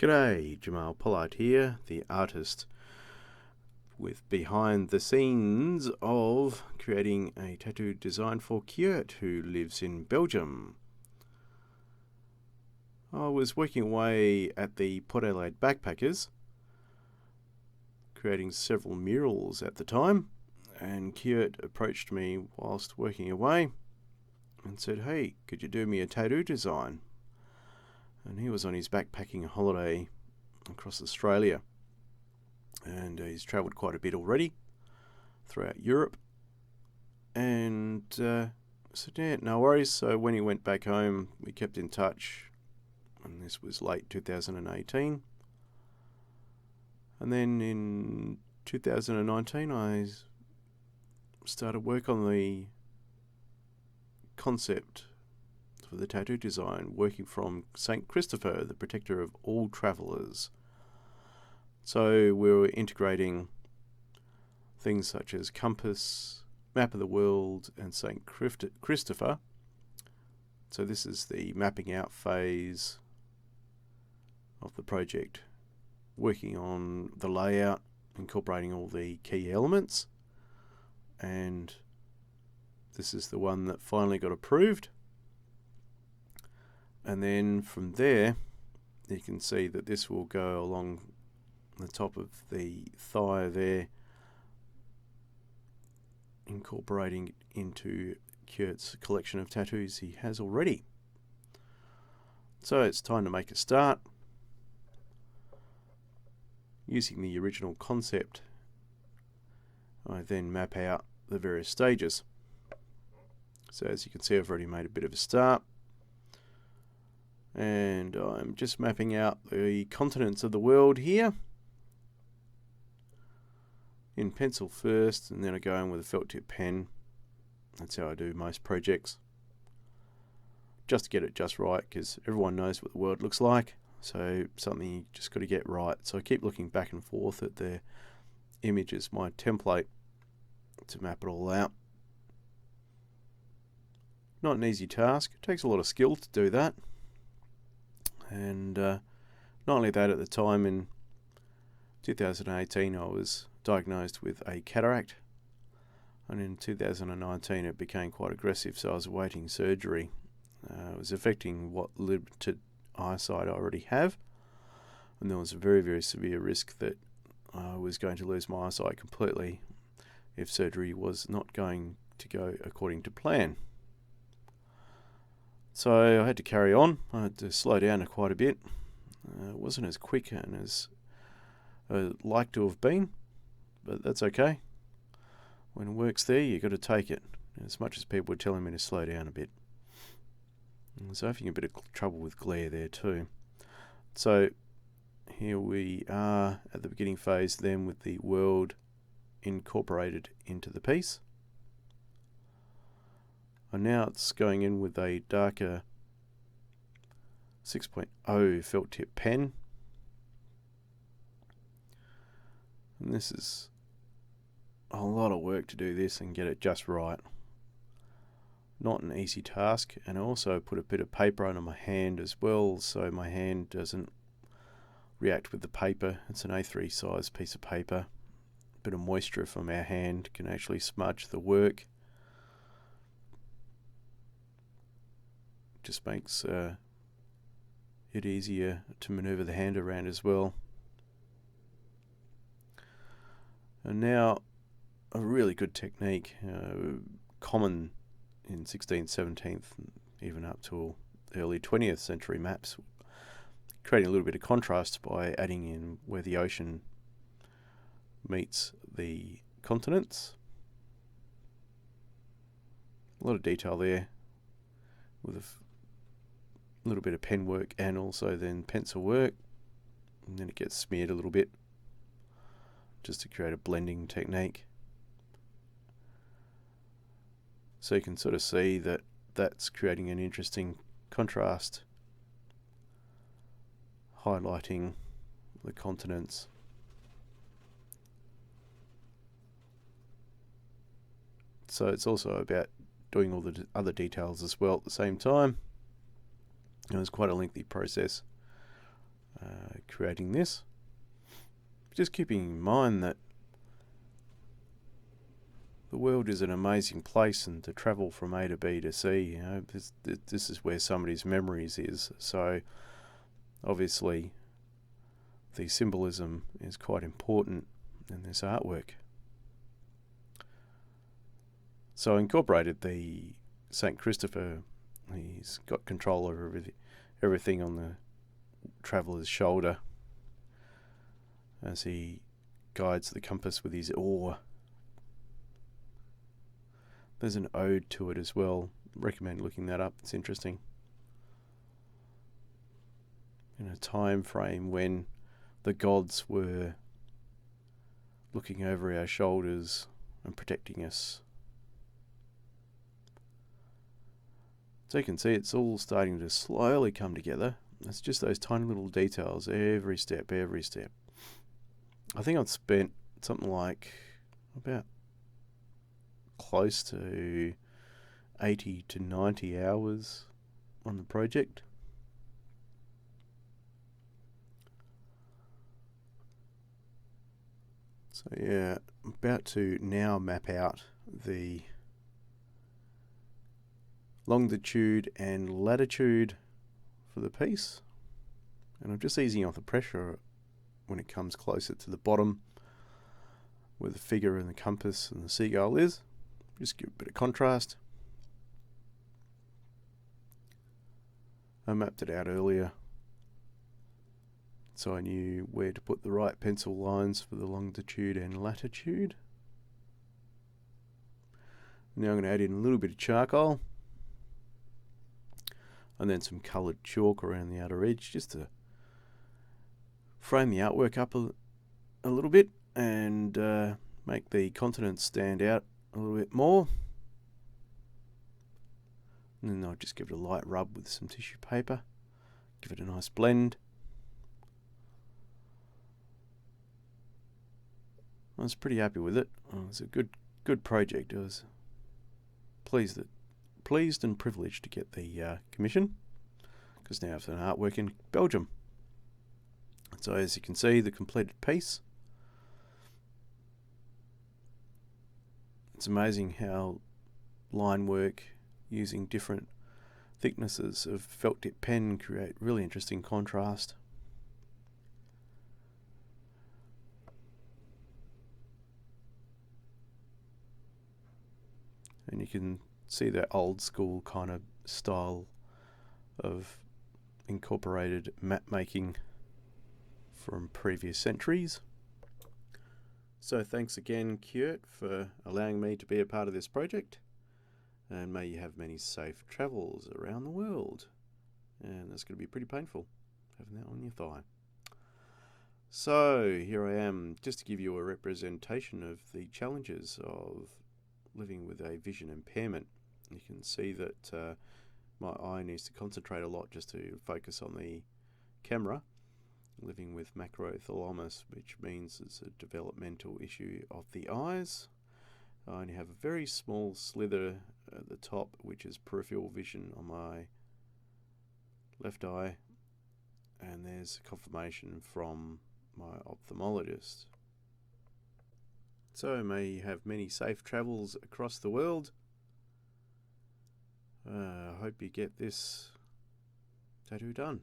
G'day, Jamahl Pollard here, the artist with behind the scenes of creating a tattoo design for Kurt, who lives in Belgium. I was working away at the Port Adelaide Backpackers, creating several murals at the time, and Kurt approached me whilst working away and said, "Hey, could you do me a tattoo design?" And he was on his backpacking holiday across Australia, and he's travelled quite a bit already throughout Europe, and I said, yeah, no worries. So when he went back home, we kept in touch, and this was late 2018. And then in 2019 I started work on the concept for the tattoo design, working from St. Christopher, the protector of all travellers. So we were integrating things such as compass, map of the world, and St. Christopher. So this is the mapping out phase of the project, working on the layout, incorporating all the key elements, and this is the one that finally got approved. And then from there you can see that this will go along the top of the thigh there, incorporating it into Kurt's collection of tattoos he has already. So it's time to make a start. Using the original concept, I then map out the various stages. So as you can see, I've already made a bit of a start, and I'm just mapping out the continents of the world here in pencil first, and then I go in with a felt tip pen. That's how I do most projects, just to get it just right, because everyone knows what the world looks like, so something you just got to get right. So I keep looking back and forth at the images, my template, to map it all out. Not an easy task. It takes a lot of skill to do that. And not only that, at the time in 2018 I was diagnosed with a cataract, and in 2019 it became quite aggressive, so I was awaiting surgery. It was affecting what limited eyesight I already have, and there was a very, very severe risk that I was going to lose my eyesight completely if surgery was not going to go according to plan. So I had to carry on. I had to slow down quite a bit. It wasn't as quick and as I'd like to have been, but that's okay. When work's there, you've got to take it, as much as people were telling me to slow down a bit. I was having a bit of trouble with glare there too. So here we are at the beginning phase then, with the world incorporated into the piece. And now it's going in with a darker 6.0 felt tip pen. And this is a lot of work to do this and get it just right. Not an easy task, and I also put a bit of paper under my hand as well, so my hand doesn't react with the paper. It's an A3 size piece of paper. A bit of moisture from our hand can actually smudge the work. Just makes it easier to maneuver the hand around as well. And now a really good technique, common in 16th, 17th, and even up to early 20th century maps, creating a little bit of contrast by adding in where the ocean meets the continents. A lot of detail there, with a little bit of pen work and also then pencil work, and then it gets smeared a little bit just to create a blending technique. So you can sort of see that that's creating an interesting contrast, highlighting the continents. So it's also about doing all the other details as well at the same time. It was quite a lengthy process. creating this. Just keeping in mind that the world is an amazing place, and to travel from A to B to C, this is where somebody's memories is. So obviously the symbolism is quite important in this artwork. So I incorporated the St. Christopher. He's got control over everything on the traveller's shoulder as he guides the compass with his oar. There's an ode to it as well. Recommend looking that up. It's interesting. In a time frame when the gods were looking over our shoulders and protecting us. So you can see it's all starting to slowly come together. It's just those tiny little details, every step. I think I've spent something like about close to 80 to 90 hours on the project. So yeah, I'm about to now map out the longitude and latitude for the piece, and I'm just easing off the pressure when it comes closer to the bottom where the figure and the compass and the seagull is. Just give a bit of contrast. I mapped it out earlier so I knew where to put the right pencil lines for the longitude and latitude. Now I'm going to add in a little bit of charcoal and then some coloured chalk around the outer edge just to frame the artwork up a little bit and make the continents stand out a little bit more. And then I'll just give it a light rub with some tissue paper, give it a nice blend. I was pretty happy with it. It was a good project. I was pleased and privileged to get the commission, because now it's an artwork in Belgium. So as you can see, the completed piece. It's amazing how line work using different thicknesses of felt tip pen create really interesting contrast. And you can see that old school kind of style of incorporated map making from previous centuries. So thanks again, Kurt, for allowing me to be a part of this project, and may you have many safe travels around the world. And that's going to be pretty painful, having that on your thigh. So here I am, just to give you a representation of the challenges of living with a vision impairment. You can see that my eye needs to concentrate a lot just to focus on the camera. Living with macrophthalmos, which means it's a developmental issue of the eyes. I only have a very small slither at the top, which is peripheral vision on my left eye, and there's confirmation from my ophthalmologist. So may you have many safe travels across the world. I hope you get this tattoo done.